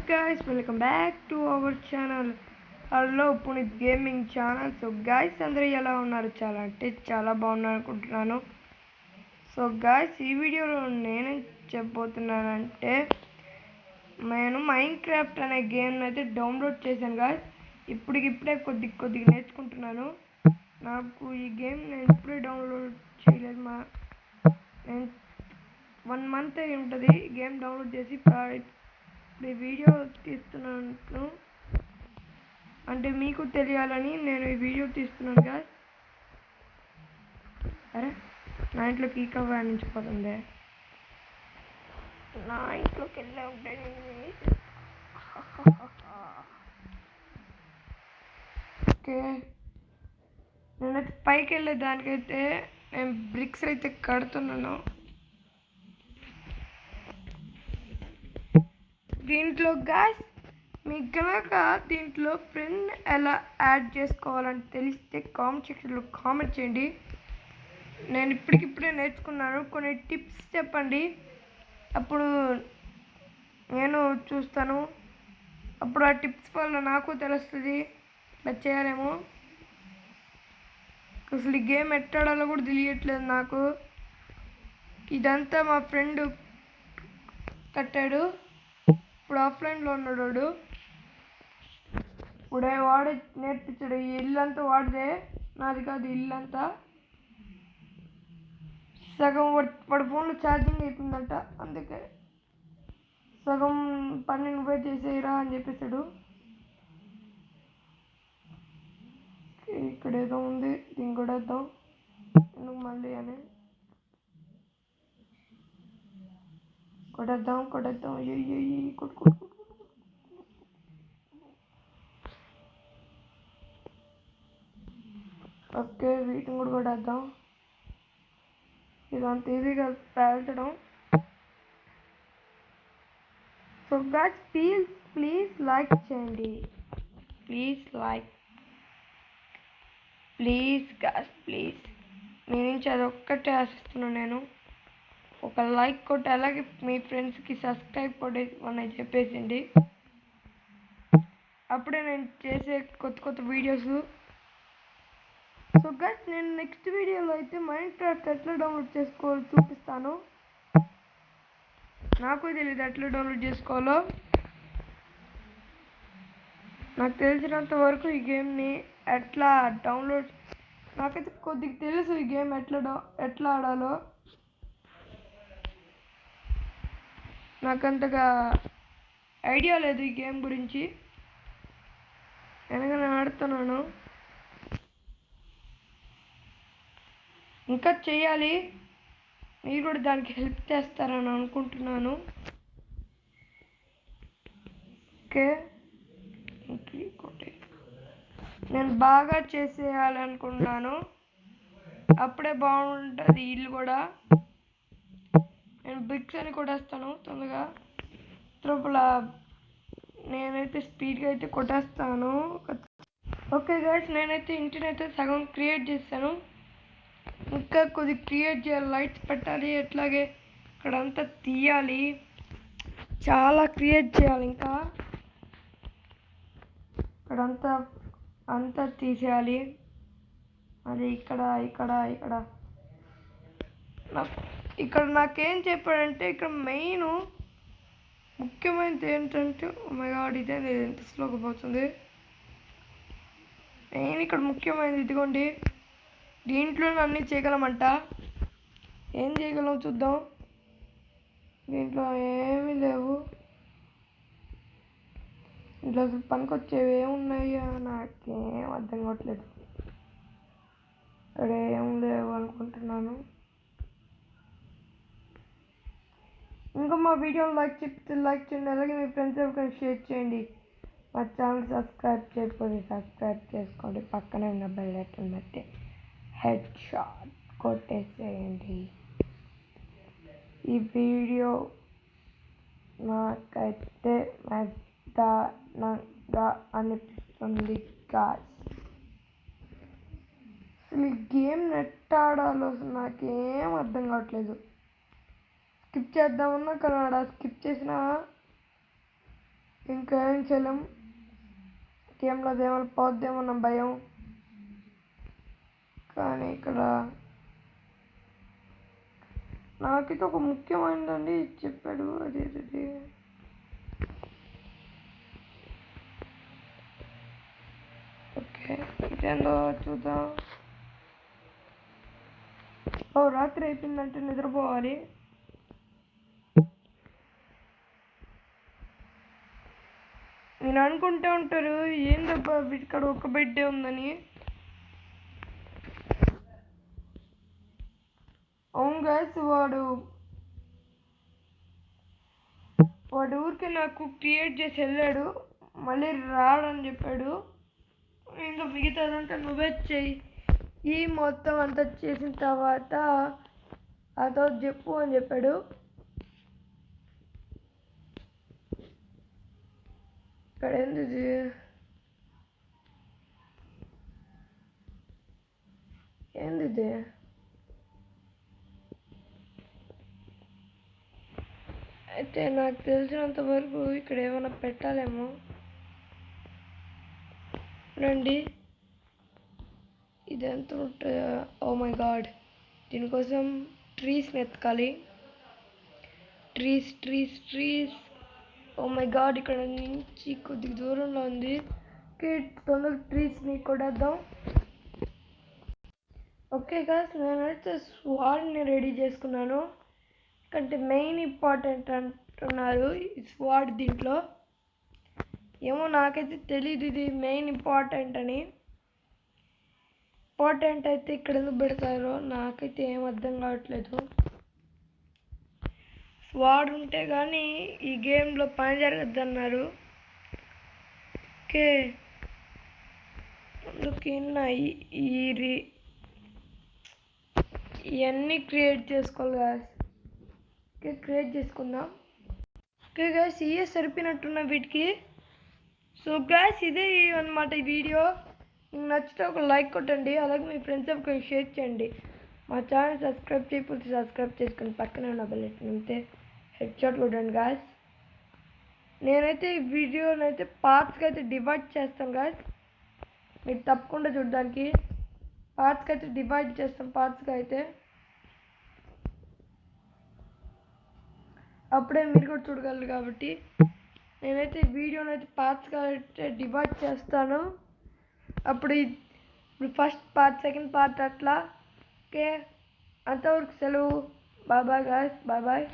guys, welcome back to our channel. Hello Punit Gaming channel. So guys, అందరూ ఎలా ఉన్నారు? చాలా బాగున్నారు అనుకుంటున్నాను. సో guys, ఈ వీడియోలో నేను చెప్పబోతున్నానంటే నేను మైన్క్రాఫ్ట్ అనే గేమ్ అయితే డౌన్లోడ్ చేశాను guys. ఇప్పుడే కొద్దిగా నేర్చుకుంటున్నాను. నాకు ఈ గేమ్ నేను ఇప్పుడే డౌన్లోడ్ చేయలేదు. నేను 1 month అయి ఉంటుంది గేమ్ డౌన్లోడ్ చేసి. ఇప్పుడు ఈ వీడియో తీస్తున్నాను అంటే మీకు తెలియాలని నేను ఈ వీడియో తీస్తున్నాను గాయ్స్. అరే నా ఇంట్లోకి ఈ కవర్ అందించిపోతుంది. నా ఇంట్లోకి వెళ్ళే ఉంటాయి. ఓకే, నేనైతే పైకి వెళ్ళే దానికైతే నేను బ్రిక్స్ అయితే కడుతున్నాను. దీంట్లో గాయ్స్ మీకు కనుక దీంట్లో ఫ్రెండ్ ఎలా యాడ్ చేసుకోవాలని తెలిస్తే కామెంట్ సెక్షన్లో కామెంట్ చేయండి. నేను ఇప్పటికిప్పుడే నేర్చుకున్నాను. కొన్ని టిప్స్ చెప్పండి, అప్పుడు నేను చూస్తాను. అప్పుడు ఆ టిప్స్ వల్ల నాకు తెలుస్తుంది ఇట్లా చేయాలేమో. అసలు ఈ గేమ్ ఎట్టాడాలో కూడా తెలియట్లేదు నాకు. ఇదంతా మా ఫ్రెండ్ కట్టాడు. ఇప్పుడు ఆఫ్లైన్లో ఉన్నాడు వాడు. ఇప్పుడే వాడే నేర్పించాడు. ఈ ఇల్లంతా వాడిదే, నాది కాదు ఇల్లంతా. సగం వాడి ఫోన్లో ఛార్జింగ్ అయిపోయిందంట, అందుకే సగం పని నువ్వే చేసేయరా అని చెప్పేశాడు. ఇక్కడ ఏదో ఉంది, దీన్ని కూడా వేద్దాం ఎందుకు మళ్ళీ అని. కొట్టేద్దాం కొట్టు. ఓకే, వీటిని కూడా కొట్టేద్దాం. ఇదంత ఈజీగా పేల్చడం. సో గాయ్స్, ప్లీజ్ లైక్ చేయండి. ప్లీజ్ గాయ్స్, ప్లీజ్ మీ నుంచి అదొక్కటే ఆశిస్తున్నాను నేను. ఒక లైక్ కొట్టి అలాగే మీ ఫ్రెండ్స్కి సబ్స్క్రైబ్ కొట్టేమని చెప్పేసింది. అప్పుడే నేను చేసే కొత్త వీడియోస్. సో గైస్, నేను నెక్స్ట్ వీడియోలో అయితే మైన్క్రాఫ్ట్ ఎట్లా డౌన్లోడ్ చేసుకోవాలో చూపిస్తాను. నాకు తెలియదు ఎట్లా డౌన్లోడ్ చేసుకోవాలో. నాకు తెలిసినంత వరకు ఈ గేమ్ని ఎట్లా డౌన్లోడ్, నాకైతే కొద్దిగా తెలుసు ఈ గేమ్ ఎట్లా ఆడాలో. నాకంతగా ఐడియా లేదు ఈ గేమ్ గురించి. నేను ఆడుతున్నాను, ఇంకా చెయ్యాలి. మీరు కూడా దానికి హెల్ప్ చేస్తారని అనుకుంటున్నాను. ఓకే, నేను బాగా చేసేయాలనుకుంటున్నాను. అప్పుడే బాగుంటుంది ఇల్లు కూడా. నేను బ్రిక్స్ అని కొట్టేస్తాను తొందరగా. లోపల నేనైతే స్పీడ్గా అయితే కొట్టేస్తాను. ఓకే గైస్, నేనైతే ఇంటినైతే సగం క్రియేట్ చేస్తాను. ఇంకా కొద్దిగా క్రియేట్ చేయాలి, లైట్స్ పెట్టాలి, అట్లాగే ఇక్కడంతా తీయాలి, చాలా క్రియేట్ చేయాలి. ఇంకా ఇక్కడంతా తీసేయాలి. అది ఇక్కడ నాకేం చెప్పాడంటే, ఇక్కడ మెయిన్ ముఖ్యమైనది ఏంటంటే, మై గాడ్ ఇదే ఎంత స్లోగా పోతుంది. మెయిన్ ఇక్కడ ముఖ్యమైనది ఇదిగోండి, దీంట్లో అన్నీ చేయగలమంట. ఏం చేయగలం చూద్దాం. దీంట్లో ఏమీ లేవు. ఇంట్లో అసలు పనికొచ్చేవి ఏమున్నాయో నాకేం అర్థం కావట్లేదు. ఇక్కడ ఏం లేవు అనుకుంటున్నాను. ఇంకా మా వీడియోని లైక్ చేయండి, అలాగే మీ ఫ్రెండ్స్ ఎవరికైనా షేర్ చేయండి. మా ఛానల్ సబ్స్క్రైబ్ చేయకపోతే సబ్స్క్రైబ్ చేసుకోండి. పక్కనే ఉన్న బెల్ ఐకాన్ బట్టి హెడ్ షాట్ కొట్టేసేయండి. ఈ వీడియో నాకైతే మెత్తగా అనిపిస్తుంది గాయ్స్. అసలు ఈ గేమ్ నెట్ ఆడాలో నాకేం అర్థం కావట్లేదు. స్కిప్ చేద్దామన్నా కానీ స్కిప్ చేసినా ఇంకా ఏం చేయలేం. గేమ్లో అదేమైనా పోద్దేమో నా భయం. కానీ ఇక్కడ నాకైతే ఒక ముఖ్యమైనదండి చెప్పాడు. అది ఓకే, ఇదేందో చూద్దాం. రాత్రి అయిపోయిందంటే నిద్రపోవాలి. నేను అనుకుంటూ ఉంటారు ఏందబ్బా ఇక్కడ ఒక బెడ్డే ఉందని. అవును గాయస్, వాడు ఊరికే నాకు క్రియేట్ చేసి వెళ్ళాడు, మళ్ళీ రాడని చెప్పాడు. ఇంకా మిగతాదంతా నువ్వే చెయ్యి, ఈ మొత్తం అంతా చేసిన తర్వాత అదో చెప్పు అని చెప్పాడు. ఇక్కడ ఏంది ఏంది అయితే నాకు తెలిసినంత వరకు ఇక్కడ ఏమైనా పెట్టాలేమో. రండి, ఇదంతా ఉంటుంది. ఓ మై గాడ్, దీనికోసం ట్రీస్ని ఎత్తుకాలి. ట్రీస్. ఓ మై గాడ్, ఇక్కడ నుంచి కొద్ది దూరంలో ఉంది. తొందరగా ట్రీస్ని కొట్టేద్దాం. ఓకే గాయ్స్, నేనైతే స్వాడ్ని రెడీ చేసుకున్నాను. ఎందుకంటే మెయిన్ ఇంపార్టెంట్ అంటున్నారు ఈ స్వాడ్ దీంట్లో. ఏమో నాకైతే తెలీదు ఇది మెయిన్ ఇంపార్టెంట్ అని. ఇంపార్టెంట్ అయితే ఇక్కడ ఎందుకు పెడతారో నాకైతే ఏం అర్థం కావట్లేదు. స్వాడ్ ఉంటే కానీ ఈ గేమ్లో పని జరగద్దు అన్నారు. ఓకే, అందుకే ఇవన్నీ క్రియేట్ చేసుకోవాలి గాయస్. ఓకే, క్రియేట్ చేసుకుందాం. ఓకే గాయస్, ఇవే సరిపోయినట్టున్న వీటికి. సో గాయస్, ఇదే అన్నమాట ఈ వీడియో. మీకు నచ్చితే ఒక లైక్ కొట్టండి, అలాగే మీ ఫ్రెండ్స్ ఒక షేర్ చేయండి. మా ఛానల్ సబ్స్క్రైబ్ చేయకపోతే సబ్స్క్రైబ్ చేసుకుని పక్కనే ఉన్న బెల్ ఐకాన్ అంతే హెడ్ షాట్ కొట్టండి గాయస్. నేనైతే ఈ వీడియోనైతే పార్ట్స్కి అయితే డివైడ్ చేస్తాను గాయస్, మీరు తప్పకుండా చూడడానికి. పార్ట్స్కి అయితే డివైడ్ చేస్తాం, పార్ట్స్కి అయితే అప్పుడే మీరు కూడా చూడగలరు. కాబట్టి నేనైతే ఈ వీడియోని అయితే పార్ట్స్గా అయితే డివైడ్ చేస్తాను. అప్పుడు ఫస్ట్ పార్ట్, సెకండ్ పార్ట్ అట్లా. ఓకే, అంతవరకు సెలవు. Bye guys, bye.